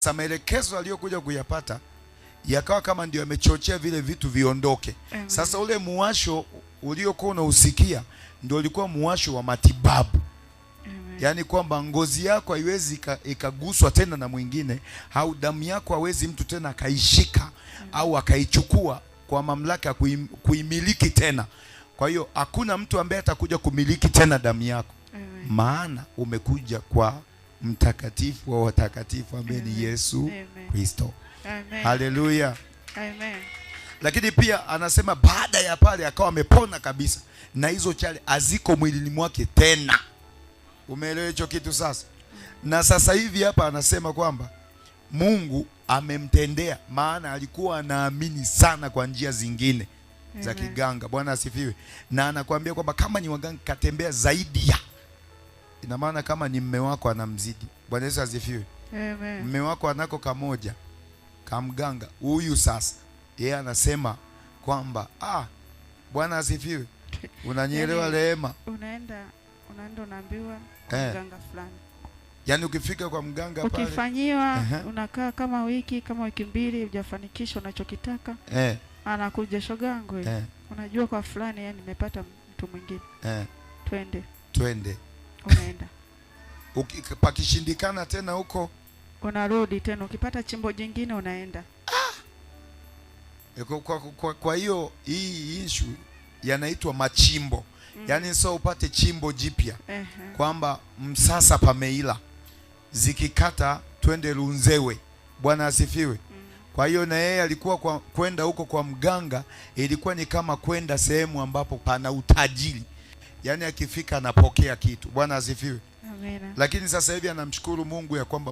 Sasa maelekezo aliyokuja kuyapata yakawa kama ndio yamechochea vile vitu viondoke. Sasa ule muwasho uliokuwa unausikia ndio ulikuwa muwasho wa matibabu. Yaani kwamba ngozi yako haiwezi ikaguswa tena na mwingine, au damu yako hawezi mtu tena akaishika au akaichukua kwa mamlaka ya kuimiliki tena. Kwa hiyo hakuna mtu ambaye atakuja kumiliki tena damu yako. Maana umekuja kwa mtakatifu wa watakatifu ambaye ni Yesu Kristo. Haleluya. Amen. Lakini pia anasema baada ya pale akawa amepona kabisa na hizo chale haziko mwilini mwake tena. Umeelewa hicho kitu sasa? Na sasa hivi hapa anasema kwamba Mungu amemtendea, maana alikuwa anaamini sana kwa njia zingine za kiganga. Bwana asifiwe. Na anakuambia kwamba kama ni waganga katembea zaidi ya, ina maana kama ni mume wako anamzidi. Bwana Yesu asifiwe. Amen. Mume wako anako kamoja kamganga, huyu sasa yeye anasema kwamba Bwana asifiwe. Unanielewa Rehema? Unaenda unaambiwa mganga fulani. Yaani ukifika kwa mganga pale ukifanyiwa unakaa kama wiki mbili hujafanikisha unachokitaka. Anakuja shogangu. Unajua kwa fulani yani nimepata mtu mwingine. Twende. Unaenda. Pakishindikana tena huko unarudi tena, ukipata chimbo jingine unaenda. Kwa hiyo hii issue yanaitwa machimbo. Yaani sio upate chimbo jipya. Kwamba msasa pameila, zikikata twende Runzewe. Bwana asifiwe. Kwa hiyo na yeye alikuwa kwenda huko kwa mganga ilikuwa ni kama kwenda sehemu ambapo pana utajiri. Yaani akifika anapokea kitu. Bwana asifiwe. Amina. Lakini sasa hivi anamshukuru Mungu ya kwamba